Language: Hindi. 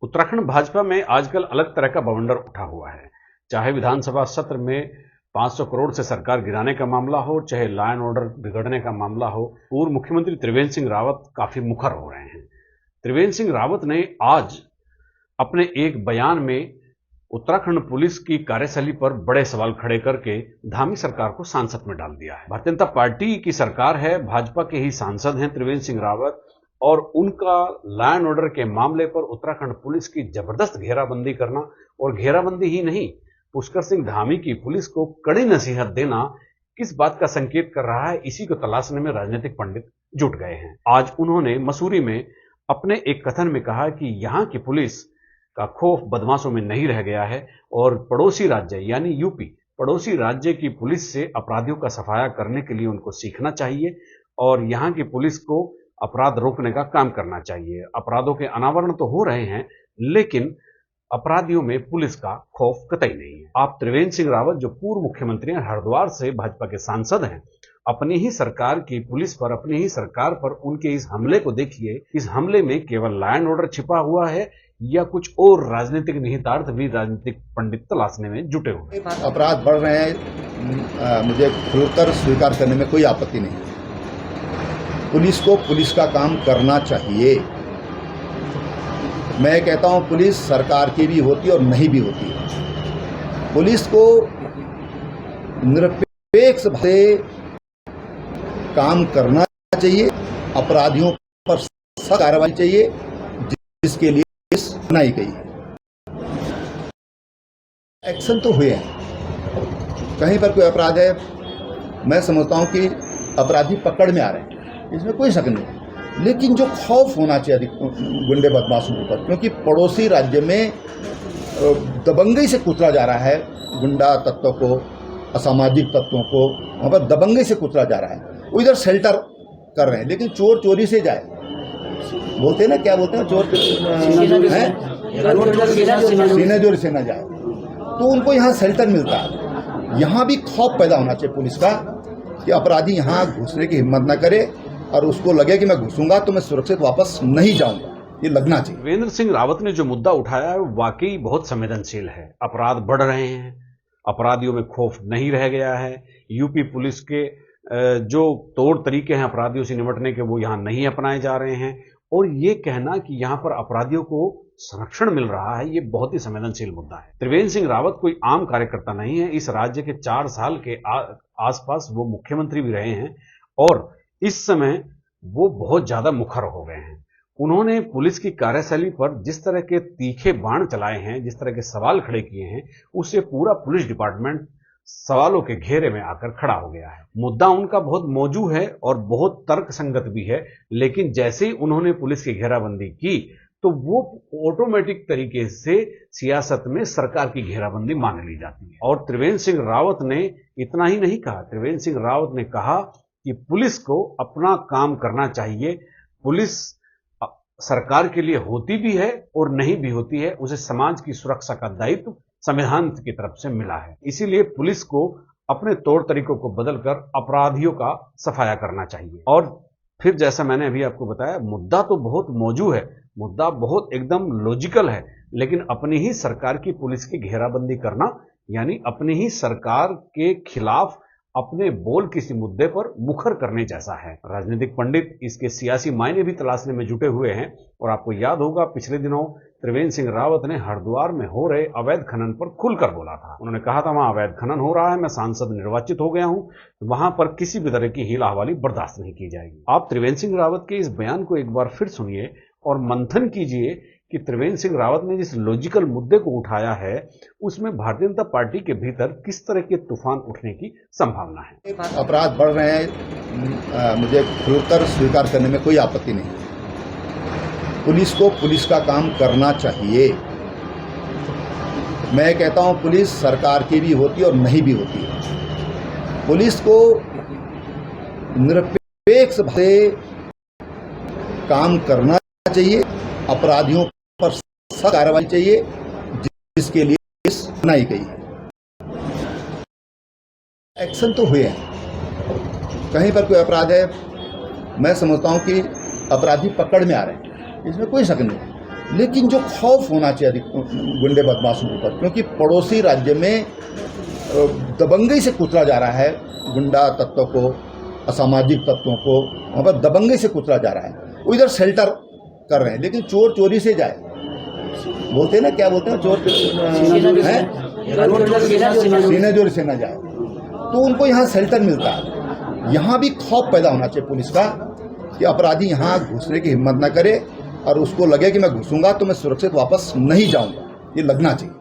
उत्तराखंड भाजपा में आजकल अलग तरह का बवंडर उठा हुआ है। चाहे विधानसभा सत्र में 500 करोड़ से सरकार गिराने का मामला हो, चाहे लॉ एंड ऑर्डर बिगड़ने का मामला हो, पूर्व मुख्यमंत्री त्रिवेंद्र सिंह रावत काफी मुखर हो रहे हैं। त्रिवेंद्र सिंह रावत ने आज अपने एक बयान में उत्तराखंड पुलिस की कार्यशैली पर बड़े सवाल खड़े करके धामी सरकार को सांसद में डाल दिया है। भारतीय जनता पार्टी की सरकार है, भाजपा के ही सांसद हैं त्रिवेंद्र सिंह रावत, और उनका लॉ एंड ऑर्डर के मामले पर उत्तराखंड पुलिस की जबरदस्त घेराबंदी करना, और घेराबंदी ही नहीं, पुष्कर सिंह धामी की पुलिस को कड़ी नसीहत देना किस बात का संकेत कर रहा है, इसी को तलाशने में राजनीतिक पंडित जुट गए हैं। आज उन्होंने मसूरी में अपने एक कथन में कहा कि यहां की पुलिस का खौफ बदमाशों में नहीं रह गया है, और पड़ोसी राज्य यानी यूपी, पड़ोसी राज्य की पुलिस से अपराधियों का सफाया करने के लिए उनको सीखना चाहिए, और यहां की पुलिस को अपराध रोकने का काम करना चाहिए। अपराधों के अनावरण तो हो रहे हैं, लेकिन अपराधियों में पुलिस का खौफ कतई नहीं है। आप त्रिवेंद्र सिंह रावत, जो पूर्व मुख्यमंत्री हैं, हरिद्वार से भाजपा के सांसद हैं, अपनी ही सरकार की पुलिस पर, अपनी ही सरकार पर उनके इस हमले को देखिए। इस हमले में केवल लॉ एंड ऑर्डर छिपा हुआ है या कुछ और राजनीतिक निहितार्थ भी राजनीतिक पंडित तलाशने में जुटे हुए हैं। अपराध बढ़ रहे हैं, मुझे खुलकर स्वीकार करने में कोई आपत्ति नहीं। पुलिस को पुलिस का काम करना चाहिए। मैं कहता हूं, पुलिस सरकार की भी होती है और नहीं भी होती है। पुलिस को निरपेक्ष से काम करना चाहिए, अपराधियों पर सख्त कार्रवाई चाहिए, जिसके लिए बनाई गई है। एक्शन तो हुए हैं, कहीं पर कोई अपराध है, मैं समझता हूं कि अपराधी पकड़ में आ रहे हैं, इसमें कोई शक नहीं। लेकिन जो खौफ होना चाहिए गुंडे बदमाशों के ऊपर, क्योंकि पड़ोसी राज्य में दबंगई से कुचला जा रहा है, गुंडा तत्वों को, असामाजिक तत्वों को वहाँ पर दबंगई से कुचला जा रहा है। वो इधर शेल्टर कर रहे हैं, लेकिन चोर चोरी से जाए, बोलते हैं ना, क्या बोलते हैं, चोर सीने जोर से ना जाए, तो उनको यहाँ शेल्टर मिलता है। यहाँ भी खौफ पैदा होना चाहिए पुलिस का कि अपराधी यहाँ घुसने की हिम्मत न करे, और उसको लगे कि मैं घुसूंगा तो मैं सुरक्षित वापस नहीं जाऊंगा, ये लगना चाहिए। त्रिवेंद्र सिंह रावत ने जो मुद्दा उठाया है वाकई बहुत संवेदनशील है। अपराध बढ़ रहे हैं, अपराधियों में खौफ नहीं रह गया है। यूपी पुलिस के जो तौर तरीके हैं अपराधियों से निपटने के, वो यहाँ नहीं अपनाए जा रहे हैं, और ये कहना कि यहाँ पर अपराधियों को संरक्षण मिल रहा है, ये बहुत ही संवेदनशील मुद्दा है। त्रिवेंद्र सिंह रावत कोई आम कार्यकर्ता नहीं है। इस राज्य के 4 साल के आसपास वो मुख्यमंत्री भी रहे हैं, और इस समय वो बहुत ज्यादा मुखर हो गए हैं। उन्होंने पुलिस की कार्यशैली पर जिस तरह के तीखे बाण चलाए हैं, जिस तरह के सवाल खड़े किए हैं, उससे पूरा पुलिस डिपार्टमेंट सवालों के घेरे में आकर खड़ा हो गया है। मुद्दा उनका बहुत मौजू है और बहुत तर्क संगत भी है, लेकिन जैसे ही उन्होंने पुलिस की घेराबंदी की, तो वो ऑटोमेटिक तरीके से सियासत में सरकार की घेराबंदी मान ली जाती है। और त्रिवेंद्र सिंह रावत ने इतना ही नहीं कहा, त्रिवेंद्र सिंह रावत ने कहा कि पुलिस को अपना काम करना चाहिए। पुलिस सरकार के लिए होती भी है और नहीं भी होती है, उसे समाज की सुरक्षा का दायित्व संविधान की तरफ से मिला है। इसीलिए पुलिस को अपने तौर तरीकों को बदलकर अपराधियों का सफाया करना चाहिए। और फिर जैसा मैंने अभी आपको बताया, मुद्दा तो बहुत मौजू है, मुद्दा बहुत एकदम लॉजिकल है, लेकिन अपनी ही सरकार की पुलिस की घेराबंदी करना, यानी अपनी ही सरकार के खिलाफ अपने बोल किसी मुद्दे पर मुखर करने जैसा है। राजनीतिक पंडित इसके सियासी मायने भी तलाशने में जुटे हुए हैं, और आपको याद होगा पिछले दिनों त्रिवेंद्र सिंह रावत ने हरिद्वार में हो रहे अवैध खनन पर खुलकर बोला था। उन्होंने कहा था, वहां अवैध खनन हो रहा है, मैं सांसद निर्वाचित हो गया हूं, वहां पर किसी भी तरह की हीला हवाली बर्दाश्त नहीं की जाएगी। आप त्रिवेंद्र सिंह रावत के इस बयान को एक बार फिर सुनिए और मंथन कीजिए कि त्रिवेंद्र सिंह रावत ने जिस लॉजिकल मुद्दे को उठाया है, उसमें भारतीय जनता पार्टी के भीतर किस तरह के तूफान उठने की संभावना है। अपराध बढ़ रहे हैं, मुझे खुलकर स्वीकार करने में कोई आपत्ति नहीं। पुलिस को पुलिस का काम करना चाहिए। मैं कहता हूं, पुलिस सरकार की भी होती है और नहीं भी होती है। पुलिस को निरपेक्ष से काम करना चाहिए, अपराधियों पर सख्त कार्रवाई चाहिए, जिसके लिए बनाई गई है। एक्शन तो हुए हैं, कहीं पर कोई अपराध है, मैं समझता हूं कि अपराधी पकड़ में आ रहे हैं, इसमें कोई शक नहीं। लेकिन जो खौफ होना चाहिए गुंडे बदमाशों के ऊपर, क्योंकि पड़ोसी राज्य में दबंगई से कुचला जा रहा है, गुंडा तत्वों को, असामाजिक तत्वों को वहाँ पर दबंगई से कुचला जा रहा है। वो इधर शेल्टर कर रहे हैं, लेकिन चोर चोरी से जाए, बोलते हैं ना, क्या बोलते हैं, चोर सीने जोर से न जाए, तो उनको यहाँ शेल्टर मिलता है। यहाँ भी खौफ पैदा होना चाहिए पुलिस का कि अपराधी यहाँ घुसने की हिम्मत न करे और उसको लगे कि मैं घुसूंगा तो मैं सुरक्षित वापस नहीं जाऊंगा, ये लगना चाहिए।